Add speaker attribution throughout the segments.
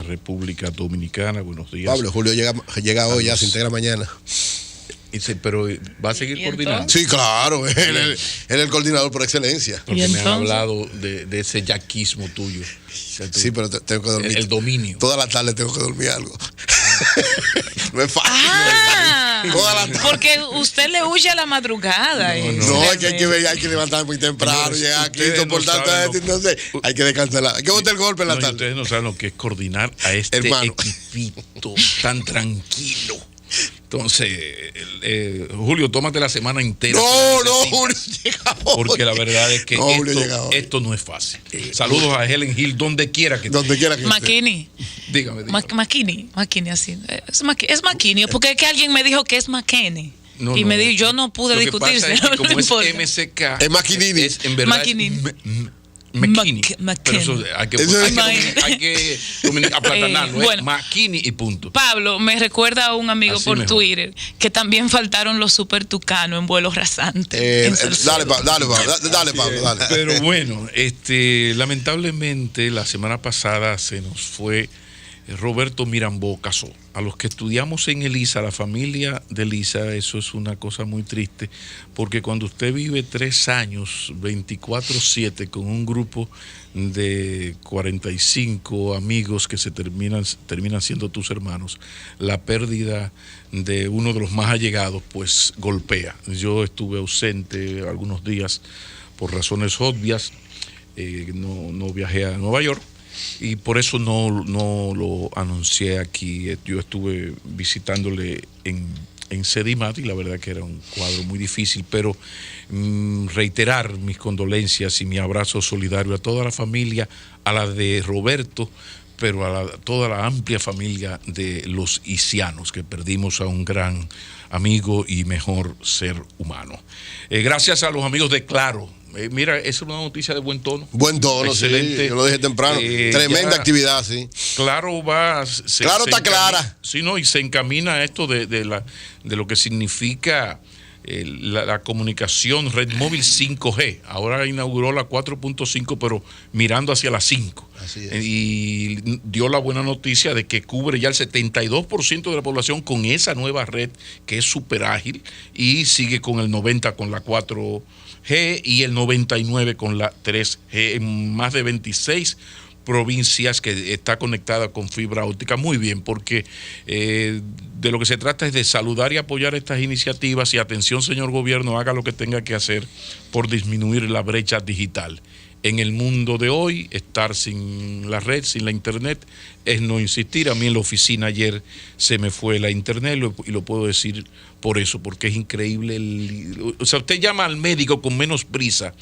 Speaker 1: República Dominicana. Buenos días.
Speaker 2: Pablo, Julio llega hoy, ya se integra mañana.
Speaker 1: Pero ¿va a seguir coordinando?
Speaker 2: Sí, claro, él es el coordinador por excelencia.
Speaker 1: Porque me han hablado de ese yaquismo tuyo.
Speaker 2: Sí, pero tengo que dormir.
Speaker 1: El dominio.
Speaker 2: Toda la tarde tengo que dormir algo. No es fácil.
Speaker 3: Toda la tarde. Porque usted le huye a la madrugada.
Speaker 2: No, es que hay que levantar muy temprano, llegar aquí, soportar todo esto, entonces hay que descancelar. Hay que botar el golpe en la tarde.
Speaker 1: Ustedes no saben lo que es coordinar a este equipito tan tranquilo. Entonces, Julio, tómate la semana entera.
Speaker 2: No, Julio llega hoy.
Speaker 1: Porque la verdad es que esto no es fácil. Saludos a Helen Hill, donde quiera que esté.
Speaker 3: McKinney.
Speaker 1: Dígame.
Speaker 3: McKinney, así. Es McKinney, porque es que alguien me dijo que es McKinney. Y me dijo, yo no pude discutirse.
Speaker 1: Es que como es MSK.
Speaker 2: Es McKinney.
Speaker 1: Es en verdad. McKinney. Pero eso hay que aplatanarlo.
Speaker 3: Bueno,
Speaker 1: McKinney y punto.
Speaker 3: Pablo, me recuerda a un amigo
Speaker 1: así
Speaker 3: por
Speaker 1: mejor.
Speaker 3: Twitter que también faltaron los super tucanos en vuelos rasantes.
Speaker 2: Dale, Pablo.
Speaker 1: Pero bueno, lamentablemente la semana pasada se nos fue Roberto Mirambó Casó. A los que estudiamos en ELISA, la familia de ELISA, eso es una cosa muy triste, porque cuando usted vive 3 años, 24/7, con un grupo de 45 amigos que se terminan siendo tus hermanos, la pérdida de uno de los más allegados, pues golpea. Yo estuve ausente algunos días por razones obvias, no viajé a Nueva York, y por eso no lo anuncié aquí. Yo estuve visitándole en Sedimat y la verdad que era un cuadro muy difícil, pero reiterar mis condolencias y mi abrazo solidario a toda la familia, a la de Roberto, pero a toda la amplia familia de los Icianos, que perdimos a un gran amigo y mejor ser humano. Gracias a los amigos de Claro. Mira, esa es una noticia de buen tono.
Speaker 2: Buen tono, excelente. Sí, yo lo dije temprano. Tremenda actividad, sí.
Speaker 1: Claro
Speaker 2: Claro está clara.
Speaker 1: Sí, no, y se encamina a esto de lo que significa la comunicación red móvil 5G. Ahora inauguró la 4.5, pero mirando hacia la 5.
Speaker 2: Así es.
Speaker 1: Y dio la buena noticia de que cubre ya el 72% de la población con esa nueva red, que es súper ágil, y sigue con el 90% con la 4G y el 99% con la 3G en más de 26 provincias, que está conectada con fibra óptica. Muy bien, porque de lo que se trata es de saludar y apoyar estas iniciativas, y atención, señor gobierno, haga lo que tenga que hacer por disminuir la brecha digital. En el mundo de hoy, estar sin la red, sin la internet, es no insistir. A mí en la oficina ayer se me fue la internet, y lo puedo decir por eso, porque es increíble. O sea, usted llama al médico con menos prisa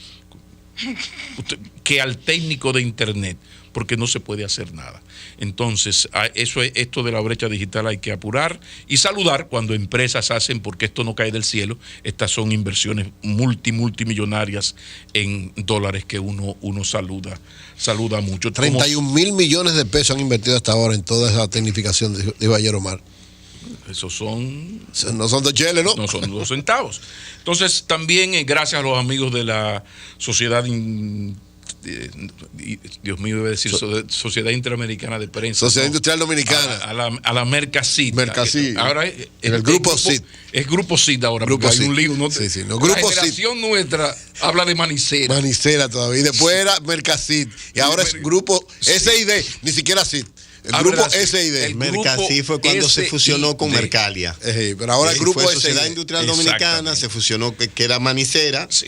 Speaker 1: que al técnico de internet, porque no se puede hacer nada. Entonces, esto de la brecha digital hay que apurar y saludar cuando empresas hacen, porque esto no cae del cielo. Estas son inversiones multimillonarias en dólares que uno saluda mucho.
Speaker 2: 31,000 millones de pesos han invertido hasta ahora en toda esa tecnificación de Bayer Omar.
Speaker 1: Esos son...
Speaker 2: No son 2 cheles, ¿no?
Speaker 1: No son 2 centavos. Entonces, también gracias a los amigos de la Sociedad Dios mío, debe decir Sociedad Interamericana de Prensa.
Speaker 2: Sociedad Industrial Dominicana.
Speaker 1: A la Mercacid.
Speaker 2: Ahora en el grupo CID.
Speaker 1: Es grupo CID ahora.
Speaker 2: Grupo
Speaker 1: hay
Speaker 2: CID.
Speaker 1: un lío.
Speaker 2: Sí,
Speaker 1: la
Speaker 2: CID.
Speaker 1: generación nuestra habla de Manicera.
Speaker 2: Manicera todavía. Y después era Mercacid. Y ahora es grupo SID. Ni siquiera CID. El grupo SID.
Speaker 4: Mercasí fue cuando se fusionó con Mercalia.
Speaker 2: Pero ahora el grupo
Speaker 4: fue Sociedad Industrial Dominicana, se fusionó, que era Manicera,
Speaker 1: sí.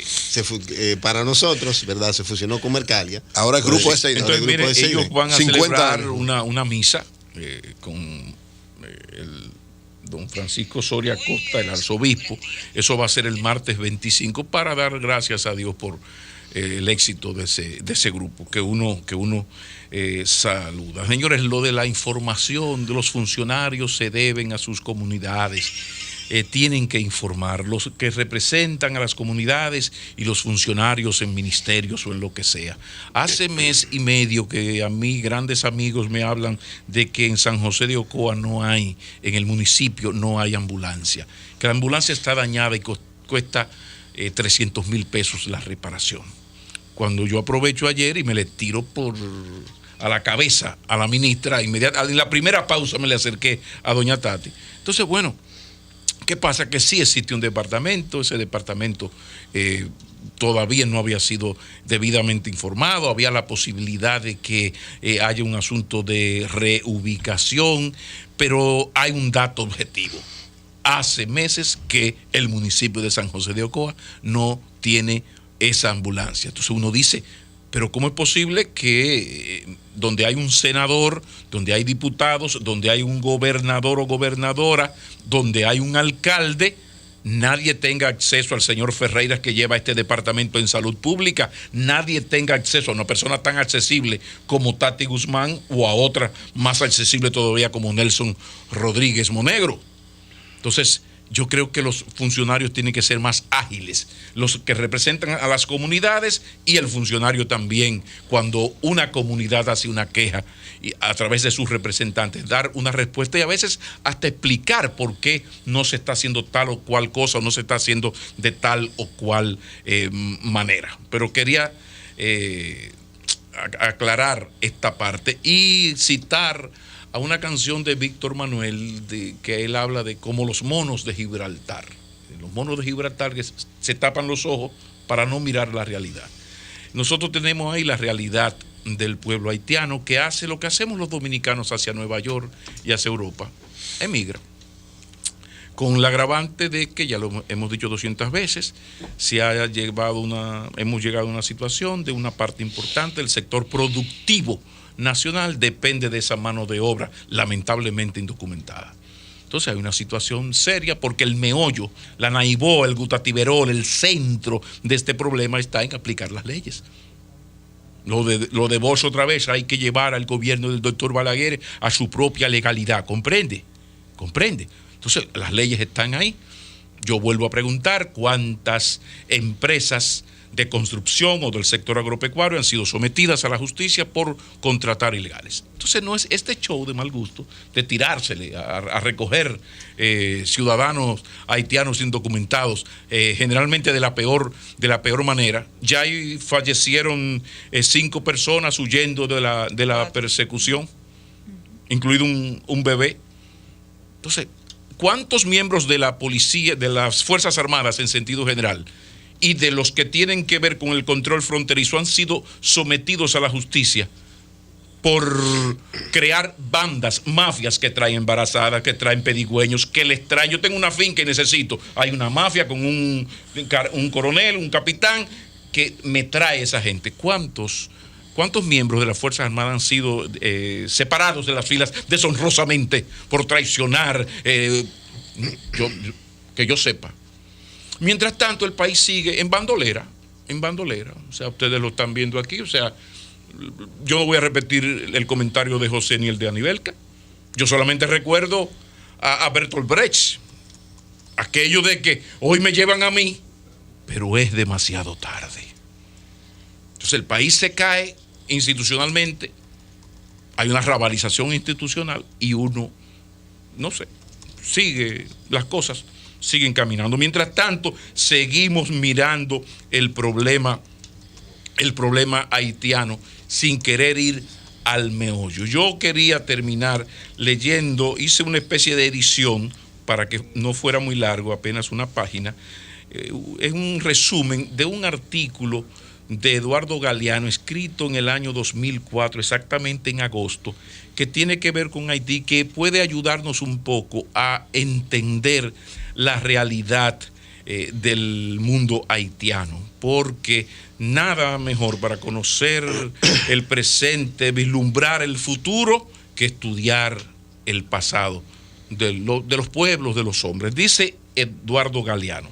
Speaker 4: Para nosotros, ¿verdad? Se fusionó con Mercalia.
Speaker 2: Ahora el grupo SID.
Speaker 1: Entonces, mire, ellos van a celebrar una misa con el don Francisco Soria Costa, el arzobispo. Eso va a ser el martes 25, para dar gracias a Dios por el éxito de ese grupo que uno saluda. Señores, lo de la información de los funcionarios se deben a sus comunidades. Tienen que informar, los que representan a las comunidades y los funcionarios en ministerios o en lo que sea. Hace mes y medio que a mí grandes amigos me hablan de que en San José de Ocoa en el municipio no hay ambulancia, que la ambulancia está dañada y cuesta 300,000 pesos la reparación. Cuando yo aprovecho ayer y me le tiro por a la cabeza a la ministra, en la primera pausa me le acerqué a doña Tati. Entonces, bueno, ¿qué pasa? Que sí existe un departamento, ese departamento todavía no había sido debidamente informado, había la posibilidad de que haya un asunto de reubicación, pero hay un dato objetivo. Hace meses que el municipio de San José de Ocoa no tiene esa ambulancia. Entonces uno dice, pero ¿cómo es posible que donde hay un senador, donde hay diputados, donde hay un gobernador o gobernadora, donde hay un alcalde, nadie tenga acceso al señor Ferreiras que lleva este departamento en salud pública, nadie tenga acceso a una persona tan accesible como Tati Guzmán o a otra más accesible todavía como Nelson Rodríguez Monegro? Entonces, yo creo que los funcionarios tienen que ser más ágiles, los que representan a las comunidades y el funcionario también, cuando una comunidad hace una queja y a través de sus representantes, dar una respuesta y a veces hasta explicar por qué no se está haciendo tal o cual cosa o no se está haciendo de tal o cual manera. Pero quería aclarar esta parte y citar a una canción de Víctor Manuel que él habla de como los monos de Gibraltar. Los monos de Gibraltar que se tapan los ojos para no mirar la realidad. Nosotros tenemos ahí la realidad del pueblo haitiano que hace lo que hacemos los dominicanos hacia Nueva York y hacia Europa. Emigra. Con la agravante de que, ya lo hemos dicho 200 veces, hemos llegado a una situación de una parte importante del sector productivo nacional depende de esa mano de obra lamentablemente indocumentada. Entonces hay una situación seria porque el meollo, la naiboa, el glutatiberol, el centro de este problema está en aplicar las leyes. Lo de Bosch otra vez hay que llevar al gobierno del doctor Balaguer a su propia legalidad, ¿comprende? Entonces las leyes están ahí. Yo vuelvo a preguntar cuántas empresas de construcción o del sector agropecuario han sido sometidas a la justicia por contratar ilegales. Entonces no es este show de mal gusto de tirársele a recoger ciudadanos haitianos indocumentados, generalmente de la peor manera. Ya ahí fallecieron 5 personas huyendo de la persecución, incluido un bebé. Entonces, ¿cuántos miembros de la policía, de las Fuerzas Armadas en sentido general, y de los que tienen que ver con el control fronterizo han sido sometidos a la justicia por crear bandas, mafias que traen embarazadas, que traen pedigüeños, que les traen? Yo tengo una finca y necesito, hay una mafia con un coronel, un capitán que me trae esa gente. ¿Cuántos miembros de las Fuerzas Armadas han sido separados de las filas deshonrosamente por traicionar? Que yo sepa. Mientras tanto, el país sigue en bandolera. O sea, ustedes lo están viendo aquí. O sea, yo no voy a repetir el comentario de José ni el de Anibelka. Yo solamente recuerdo a Bertolt Brecht. Aquello de que hoy me llevan a mí, pero es demasiado tarde. Entonces el país se cae institucionalmente. Hay una rabalización institucional y uno, no sé, sigue las cosas. Siguen caminando. Mientras tanto, seguimos mirando el problema haitiano sin querer ir al meollo. Yo quería terminar leyendo, hice una especie de edición para que no fuera muy largo, apenas una página. Es un resumen de un artículo de Eduardo Galeano, escrito en el año 2004, exactamente en agosto, que tiene que ver con Haití, que puede ayudarnos un poco a entender la realidad del mundo haitiano, porque nada mejor para conocer el presente, vislumbrar el futuro, que estudiar el pasado de los pueblos, de los hombres. Dice Eduardo Galeano,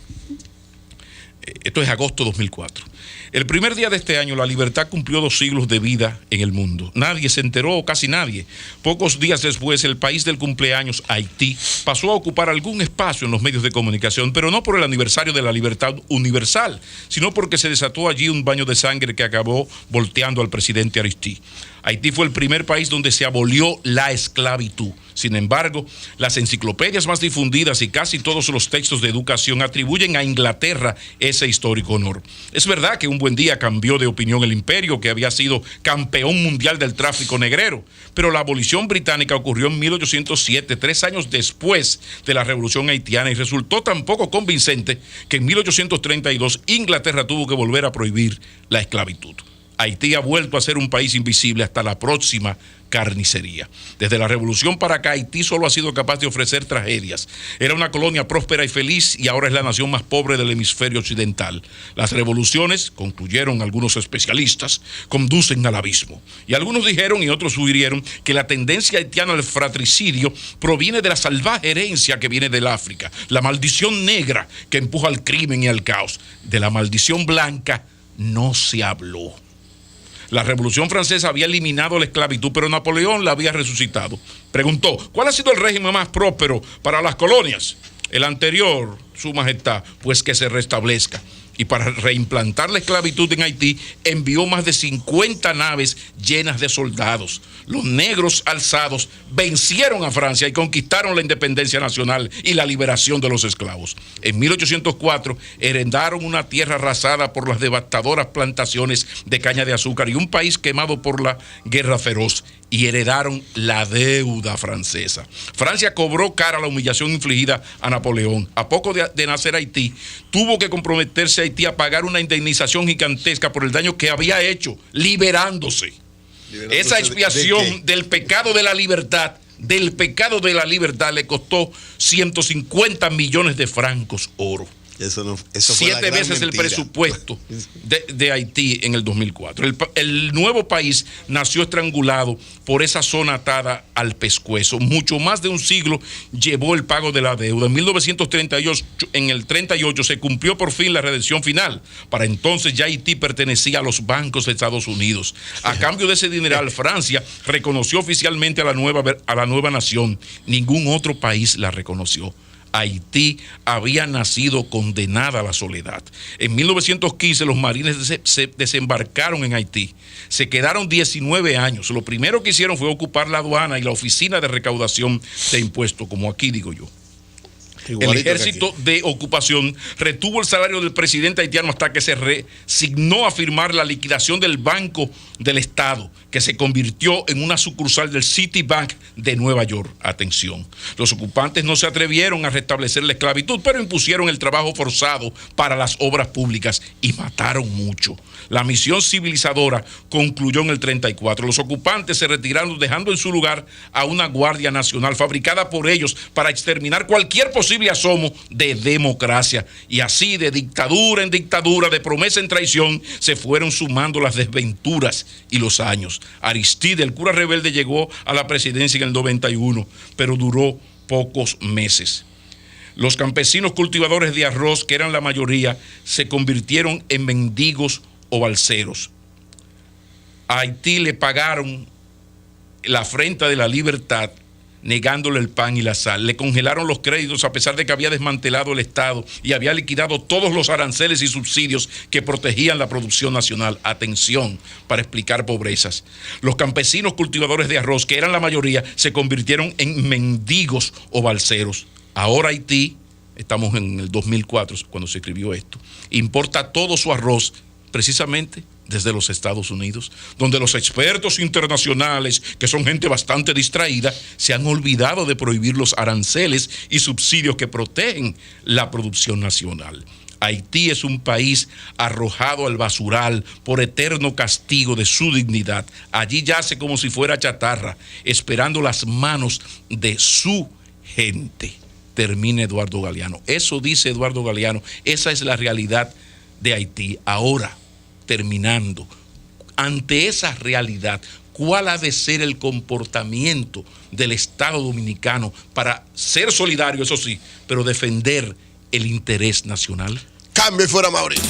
Speaker 1: esto es agosto de 2004. El primer día de este año, la libertad cumplió 2 siglos de vida en el mundo. Nadie se enteró, casi nadie. Pocos días después, el país del cumpleaños, Haití, pasó a ocupar algún espacio en los medios de comunicación, pero no por el aniversario de la libertad universal, sino porque se desató allí un baño de sangre que acabó volteando al presidente Aristide. Haití fue el primer país donde se abolió la esclavitud. Sin embargo, las enciclopedias más difundidas y casi todos los textos de educación atribuyen a Inglaterra ese histórico honor. Es verdad verdad que un buen día cambió de opinión el imperio, que había sido campeón mundial del tráfico negrero. Pero la abolición británica ocurrió en 1807, 3 años después de la Revolución Haitiana, y resultó tan poco convincente que en 1832 Inglaterra tuvo que volver a prohibir la esclavitud. Haití ha vuelto a ser un país invisible hasta la próxima carnicería. Desde la revolución para acá, Haití solo ha sido capaz de ofrecer tragedias. Era una colonia próspera y feliz y ahora es la nación más pobre del hemisferio occidental. Las revoluciones, concluyeron algunos especialistas, conducen al abismo. Y algunos dijeron y otros sugirieron que la tendencia haitiana al fratricidio proviene de la salvaje herencia que viene del África, la maldición negra que empuja al crimen y al caos. De la maldición blanca no se habló. La Revolución Francesa había eliminado la esclavitud, pero Napoleón la había resucitado. Preguntó, ¿cuál ha sido el régimen más próspero para las colonias? El anterior, Su Majestad, pues que se restablezca. Y para reimplantar la esclavitud en Haití, envió más de 50 naves llenas de soldados. Los negros alzados vencieron a Francia y conquistaron la independencia nacional y la liberación de los esclavos. En 1804 heredaron una tierra arrasada por las devastadoras plantaciones de caña de azúcar y un país quemado por la guerra feroz, y heredaron la deuda francesa. Francia cobró cara la humillación infligida a Napoleón. A poco de nacer Haití, tuvo que comprometerse Haití a pagar una indemnización gigantesca por el daño que había hecho, liberándose. Esa expiación del pecado de la libertad, le costó 150 millones de francos oro.
Speaker 4: Eso
Speaker 1: 7 veces el presupuesto de Haití en el 2004. El nuevo país nació estrangulado por esa zona atada al pescuezo. Mucho más de un siglo llevó el pago de la deuda. En 1938, en el 38 se cumplió por fin la redención final. Para entonces ya Haití pertenecía a los bancos de Estados Unidos. A cambio de ese dineral, Francia reconoció oficialmente a la nueva nación. Ningún otro país la reconoció. Haití había nacido condenada a la soledad. En 1915 los marines se desembarcaron en Haití. Se quedaron 19 años. Lo primero que hicieron fue ocupar la aduana y la oficina de recaudación de impuestos, como aquí digo yo. El ejército de ocupación retuvo el salario del presidente haitiano hasta que se resignó a firmar la liquidación del Banco del Estado, que se convirtió en una sucursal del Citibank de Nueva York. Atención, los ocupantes no se atrevieron a restablecer la esclavitud, pero impusieron el trabajo forzado para las obras públicas y mataron mucho. La misión civilizadora concluyó en el 34. Los ocupantes se retiraron dejando en su lugar a una Guardia Nacional fabricada por ellos para exterminar cualquier posible asomo de democracia. Y así, de dictadura en dictadura, de promesa en traición, se fueron sumando las desventuras y los años. Aristide, el cura rebelde, llegó a la presidencia en el 91, pero duró pocos meses. Los campesinos cultivadores de arroz, que eran la mayoría, se convirtieron en mendigos o balseros. A Haití le pagaron la afrenta de la libertad, negándole el pan y la sal. Le congelaron los créditos a pesar de que había desmantelado el Estado y había liquidado todos los aranceles y subsidios que protegían la producción nacional. Atención, para explicar pobrezas. Los campesinos cultivadores de arroz, que eran la mayoría, se convirtieron en mendigos o balseros. Ahora Haití, estamos en el 2004 cuando se escribió esto, importa todo su arroz precisamente desde los Estados Unidos, donde los expertos internacionales, que son gente bastante distraída, se han olvidado de prohibir los aranceles y subsidios que protegen la producción nacional. Haití es un país arrojado al basural por eterno castigo de su dignidad. Allí yace como si fuera chatarra, esperando las manos de su gente. Termina Eduardo Galeano. Eso dice Eduardo Galeano. Esa es la realidad de Haití. Ahora, terminando, ante esa realidad, ¿cuál ha de ser el comportamiento del Estado dominicano para ser solidario, eso sí, pero defender el interés nacional?
Speaker 2: Cambio y fuera Mauricio.